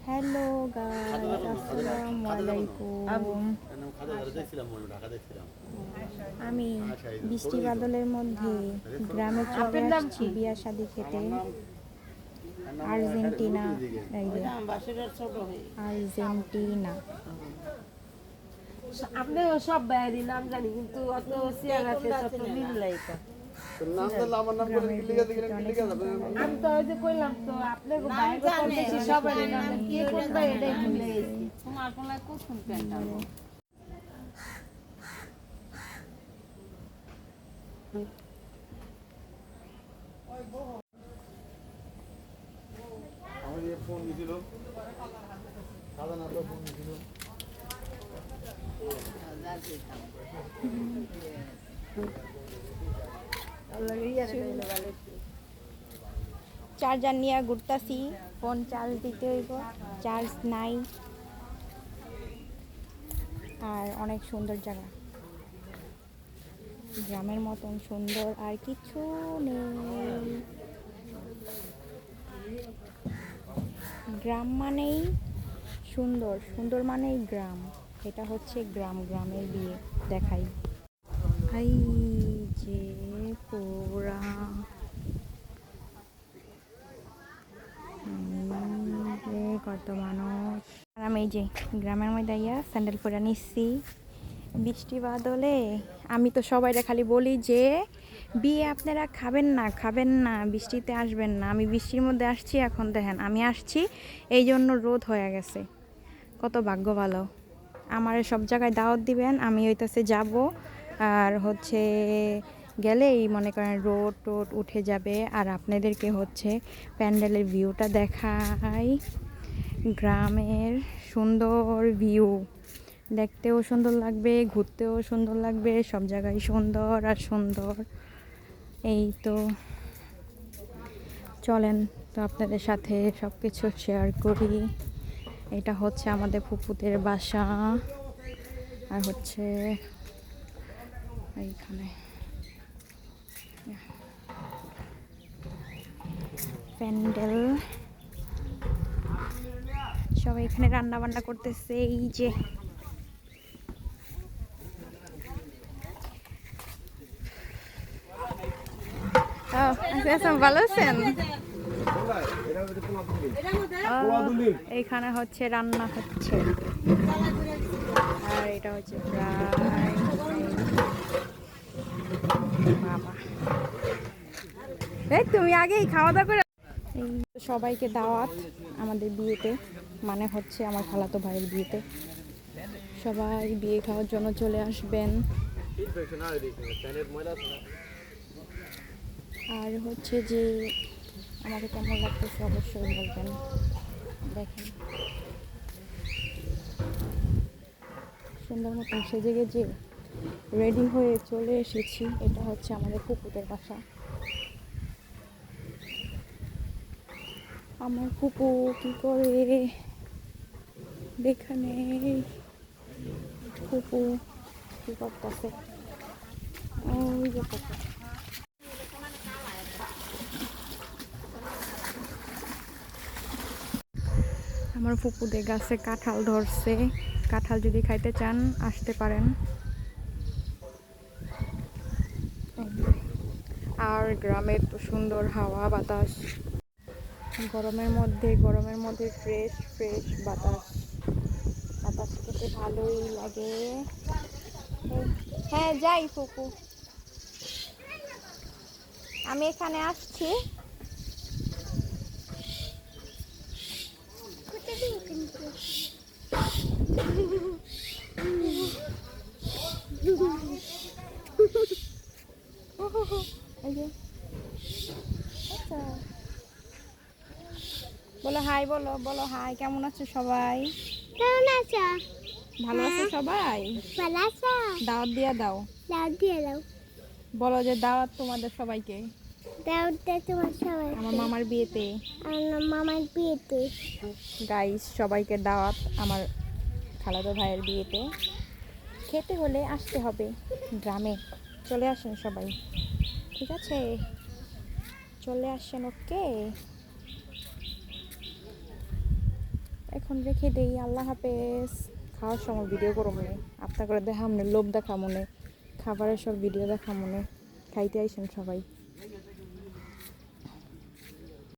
Hello guys, আসসালামু আলাইকুম। আমি বৃষ্টি বাদলের মধ্যে গ্রামে চলে আসছি বিয়া শাদি খেতে। আর্জেন্টিনা, এই যে আর্জেন্টিনা। আপনি সব বাইরে নাম জানি কিন্তু অত সিয়ারাতে অত মিল নাই তো। আমি তো ওই যে কইলাম তো আপনার বাইরে করতেছি সবাই নাম কি কোনটা এটাই ভুলে গেছি। তোমার কোন কোন প্যান্টটা আমার এই ফোন দিছিল সাদা না তো ফোন দিছিল চার্জার নিয়ে ঘুরতাছি, ফোন চার্জ দিতে হইব, চার্জ নাই। আর অনেক সুন্দর জায়গা, গ্রামের মতন সুন্দর আর কিছু নেই। গ্রাম মানেই সুন্দর, সুন্দর মানেই গ্রাম। এটা হচ্ছে গ্রাম, গ্রামের বিয়ে দেখাই। এই যে পুরা কত মানুষ। আর আমি এই যে গ্রামের মধ্যে আইয়া স্যান্ডেল পরে নিচ্ছি বৃষ্টি বাদলে। আমি তো সবাইরা খালি বলি যে বিয়ে আপনারা খাবেন না, খাবেন না, বৃষ্টিতে আসবেন না। আমি বৃষ্টির মধ্যে আসছি, এখন দেখেন আমি আসছি, এই জন্য রোদ হয়ে গেছে। কত ভাগ্য ভালো। আমার সব জায়গায় দাওয়াত দিবেন, আমি হইতেছে যাব। আর হচ্ছে গেলেই মনে করেন রোদ টোদ উঠে যাবে। আর আপনাদেরকে হচ্ছে প্যান্ডেলের ভিউটা দেখাই। গ্রামের সুন্দর ভিউ, দেখতেও সুন্দর লাগবে, ঘুরতেও সুন্দর লাগবে, সব জায়গায় সুন্দর আর সুন্দর। এই তো চলেন তো আপনাদের সাথে সব কিছু শেয়ার করি। এটা হচ্ছে আমাদের ফুপুদের বাসা। আর হচ্ছে এইখানে প্যান্ডেল, সবাই এখানে রান্না বান্না করতেছে। এই যে ভালো আছেন? এইখানে হচ্ছে রান্না হচ্ছে। আর এটা হচ্ছে প্রায় বাবা, এই তুমি আগেই খাওয়া দাওয়া করে। এই সবাইকে দাওয়াত আমাদের বিয়েতে, মানে হচ্ছে আমার খালাতো ভাইয়ের বিয়েতে। সবাই বিয়ে খাওয়ার জন্য চলে আসবেন। আর হচ্ছে যে আমাকে কেমন লাগতেছে অবশ্যই বলবেন। দেখেন সুন্দর মতন সেজে গেছে, রেডি হয়ে চলে এসেছি। এটা হচ্ছে আমাদের ফুপুদের বাসা। আমার ফুপু কি করে এখানে, ফুপু কি করতেছে? ওই যে ফুপু। আমার ফুপুদের গাছে কাঁঠাল ধরছে, কাঁঠাল যদি খাইতে চান আসতে পারেন। আর গ্রামের তো সুন্দর হাওয়া বাতাস, গরমের মধ্যে ফ্রেশ ফ্রেশ বাতাস, বাতাস খেতে ভালোই লাগে। হ্যাঁ যাই ফুপু, আমি এখানে আসছি। আচ্ছা বলো হাই, বলো বলো হাই। কেমন আছো সবাই? কেমন আছো? ভালো আছো সবাই? ভালো আছো? দাওয়াত দিয়ে দাও, দাও দিয়ে দাও। বলো যে দাওয়াত তোমাদের সবাইকে দাও দিয়ে তোমার সবাই। আমার মামার বিয়েতে। আমার মামার বিয়েতে। গাইস সবাইকে দাওয়াত আমার খালাতো ভাইয়ের বিয়েতে। খেতে হলে আসতে হবে গ্রামে। চলে আসেন সবাই, ঠিক আছে? চলে আসেন, ওকে? এখন রেখে দেই। আল্লাহ হাফেজ। খাওয়ার সময় ভিডিও করো মনে, আপনার করে দেখা মনে, লোভ দেখা মনে, খাবারের সব ভিডিও দেখা মনে। খাইতে আইসেন সবাই।